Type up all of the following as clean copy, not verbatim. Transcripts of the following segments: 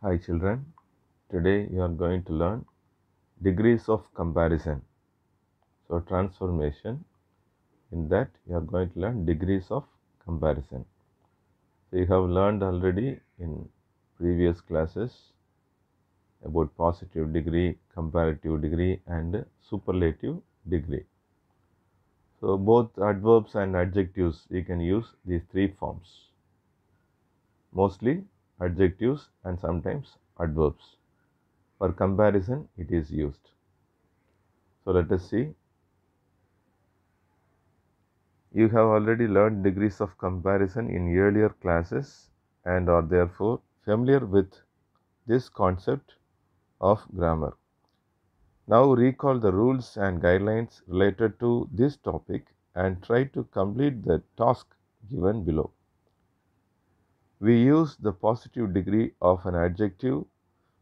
Hi children, today you are going to learn degrees of comparison. So transformation, in that you are going to learn degrees of comparison. So you have learned already in previous classes about positive degree, comparative degree and superlative degree. So both adverbs and adjectives you can use these three forms. Mostly adjectives and sometimes adverbs. For comparison it is used. So let us see. You have already learned degrees of comparison in earlier classes and are therefore familiar with this concept of grammar. Now recall the rules and guidelines related to this topic and try to complete the task given below. We use the positive degree of an adjective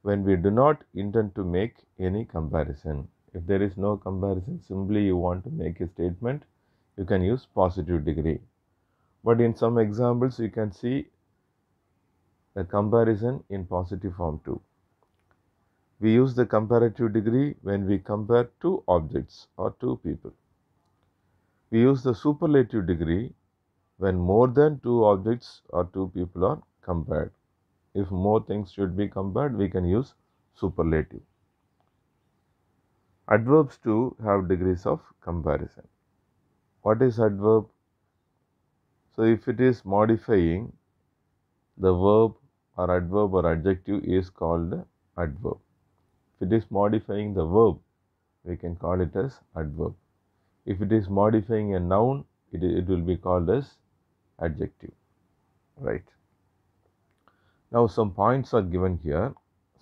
when we do not intend to make any comparison. If there is no comparison, simply you want to make a statement, you can use positive degree. But in some examples, you can see a comparison in positive form too. We use the comparative degree when we compare two objects or two people. We use the superlative degree when more than two objects or two people are compared. If more things should be compared, we can use superlative. Adverbs too have degrees of comparison. What is adverb? So if it is modifying the verb or adverb or adjective is called adverb. If it is modifying the verb, we can call it as adverb. If it is modifying a noun, it will be called as adjective. Right. Now some points are given here.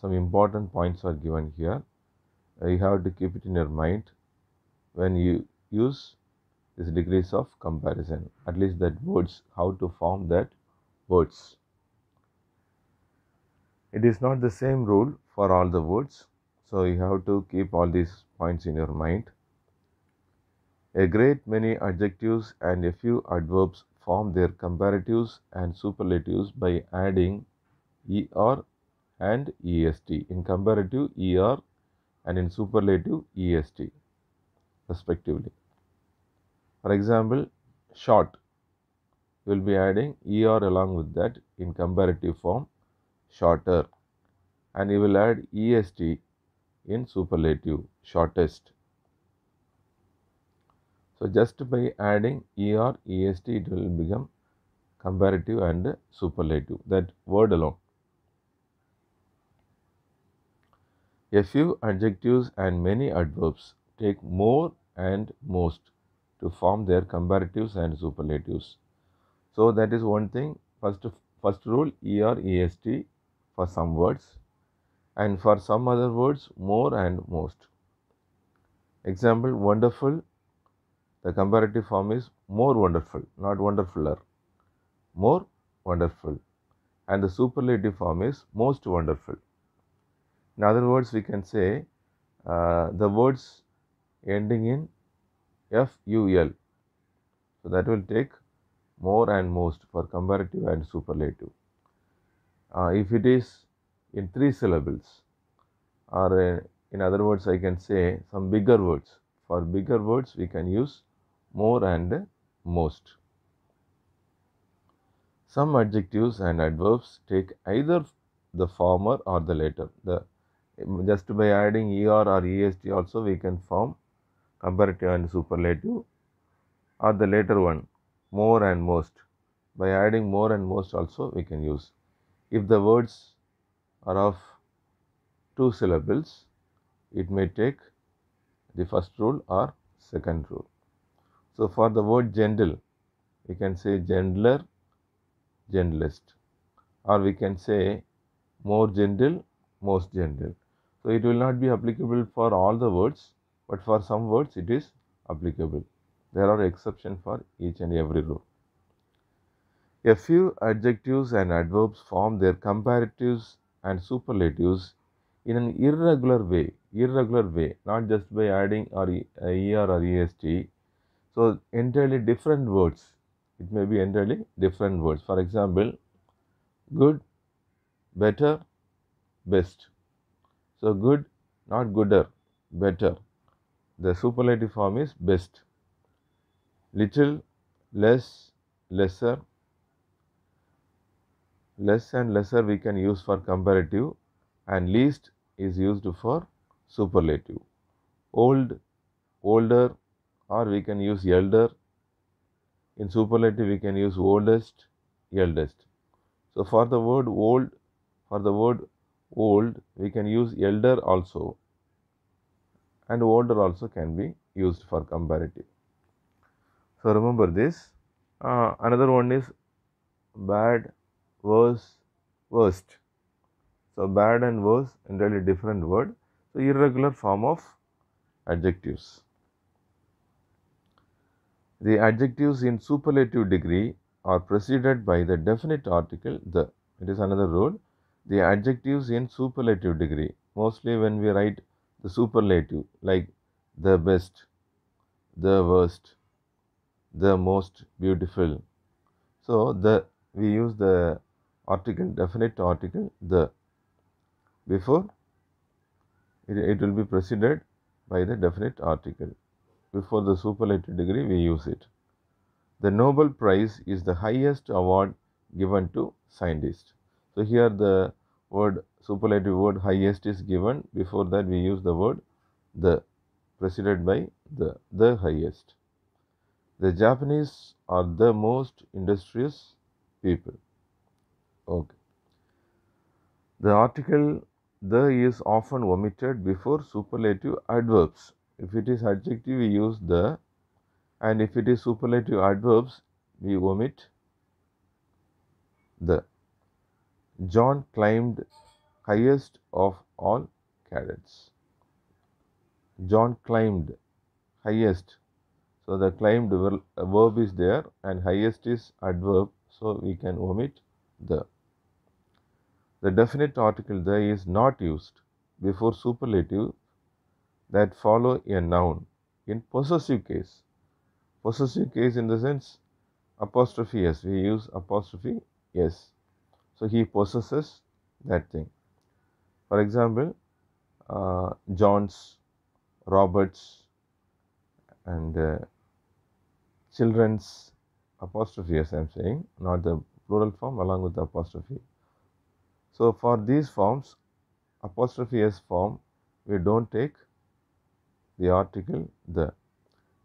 Some important points are given here. You have to keep it in your mind when you use these degrees of comparison. At least that words, how to form that words. It is not the same rule for all the words. So you have to keep all these points in your mind. A great many adjectives and a few adverbs form their comparatives and superlatives by adding er and est. In comparative, er, and in superlative, est, respectively. For example, short, you will be adding er along with that in comparative form, shorter, and you will add est in superlative, shortest. So just by adding er, est, it will become comparative and superlative, that word alone. A few adjectives and many adverbs take more and most to form their comparatives and superlatives. So that is one thing. First rule, er, est for some words, and for some other words, more and most. Example, wonderful, the comparative form is more wonderful, not wonderfuler, more wonderful, and the superlative form is most wonderful. In other words, we can say the words ending in ful. So that will take more and most for comparative and superlative. If it is in three syllables, or in other words, I can say some bigger words. For bigger words, we can use more and most. Some adjectives and adverbs take either the former or the latter. Just by adding er or est also we can form comparative and superlative, or the later one, more and most. By adding more and most also we can use. If the words are of two syllables, it may take the first rule or second rule. So for the word gentle, we can say gentler, gentlest, or we can say more gentle, most gentle. So it will not be applicable for all the words, but for some words it is applicable. There are exceptions for each and every rule. A few adjectives and adverbs form their comparatives and superlatives in an irregular way, not just by adding er or est. So entirely different words. It may be entirely different words. For example, good, better, best. So good, not gooder, better. The superlative form is best. Little, less, lesser. Less and lesser we can use for comparative, and least is used for superlative. Old, older, or we can use elder. In superlative we can use oldest, eldest. So for the word old, we can use elder also, and older also can be used for comparative. So remember this. Another one is bad, worse, worst. So bad and worse, entirely different word. So irregular form of adjectives. The adjectives in superlative degree are preceded by the definite article the. It is another rule. The adjectives in superlative degree, mostly when we write the superlative like the best, the worst, the most beautiful. So we use the article, definite article the before it will be preceded by the definite article. Before the superlative degree we use it. The Nobel Prize is the highest award given to scientists. So here the word superlative word highest is given. Before that we use the word the, preceded by the highest. The Japanese are the most industrious people. Okay. The article the is often omitted before superlative adverbs. If it is adjective we use the, and if it is superlative adverbs we omit the. John climbed highest of all cadets. John climbed highest. So the climbed verb is there and highest is adverb, so we can omit the. The definite article the is not used before superlative that follow a noun in possessive case. Possessive case in the sense apostrophe s, we use apostrophe s. So he possesses that thing. For example, John's, Roberts, and children's, apostrophe s I am saying, not the plural form along with the apostrophe. So for these forms, apostrophe s form, we don't take the article the.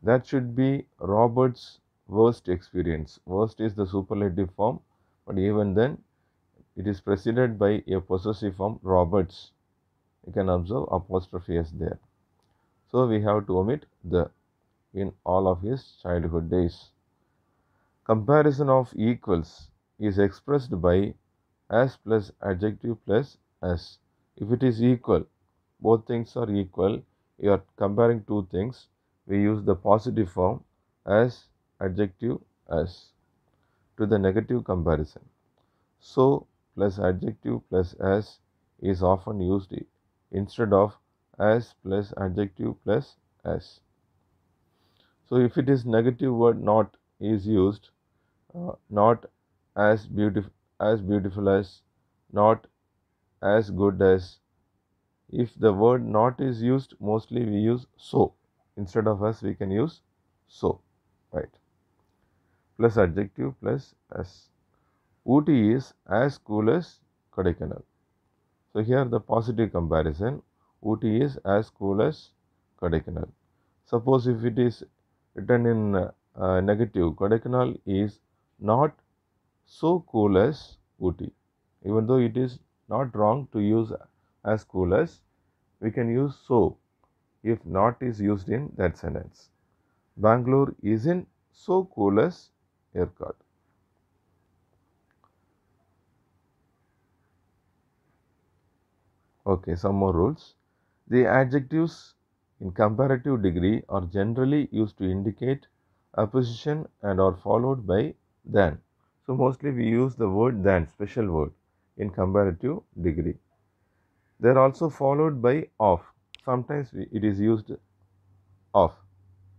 That should be Robert's worst experience. Worst is the superlative form, but even then it is preceded by a possessive form Roberts. You can observe apostrophe s there. So we have to omit the in all of his childhood days. Comparison of equals is expressed by as plus adjective plus as. If it is equal, both things are equal, you are comparing two things, we use the positive form as, adjective as. To the negative comparison, so plus adjective plus as is often used instead of as plus adjective plus as. So if it is negative word not is used, not as beautiful as, not as good as. If the word not is used, mostly we use so. Instead of as we can use so, right? Plus adjective plus as. Ooty is as cool as Kodaikanal. So here the positive comparison, Ooty is as cool as Kodaikanal. Suppose if it is written in negative, Kodaikanal is not so cool as Ooty. Even though it is not wrong to use as cool as, we can use so if not is used in that sentence. Bangalore isn't so cool as Yerkad. Okay, some more rules. The adjectives in comparative degree are generally used to indicate a position and are followed by than. So mostly we use the word than, special word, in comparative degree. They are also followed by of. Sometimes it is used of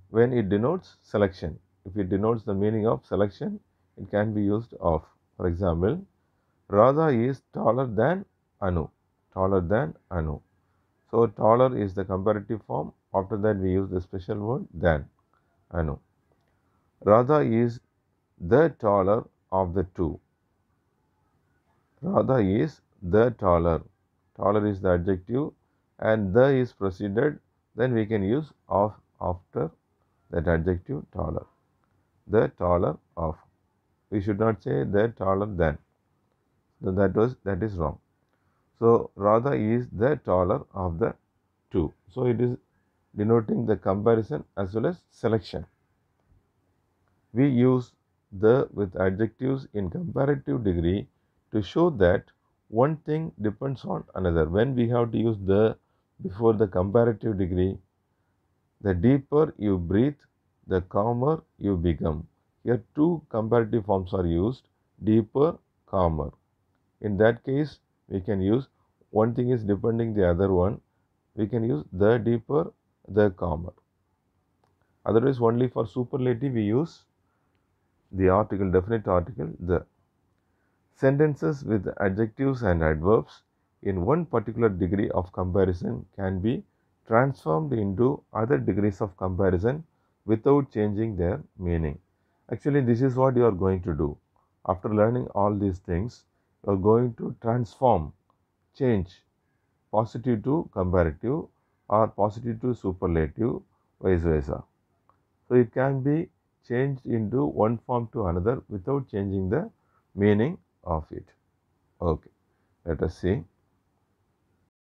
when it denotes selection. If it denotes the meaning of selection, it can be used of. For example, Radha is taller than Anu. taller than Anu. So taller is the comparative form. After that we use the special word than, Anu. Radha is the taller of the two. Radha is the taller. Taller is the adjective and the is preceded, then we can use of after that adjective taller. The taller of. We should not say the taller than. So that is wrong. So Radha is the taller of the two. So it is denoting the comparison as well as selection. We use the with adjectives in comparative degree to show that one thing depends on another. When we have to use the before the comparative degree, the deeper you breathe, the calmer you become. Here two comparative forms are used, deeper, calmer. In that case, we can use one thing is depending the other one. We can use the deeper, the calmer. Otherwise, only for superlative we use the article, definite article, the. Sentences with adjectives and adverbs in one particular degree of comparison can be transformed into other degrees of comparison without changing their meaning. Actually, this is what you are going to do. After learning all these things, you are going to transform, change positive to comparative or positive to superlative, vice versa. So it can be changed into one form to another without changing the meaning of it. Okay, let us see.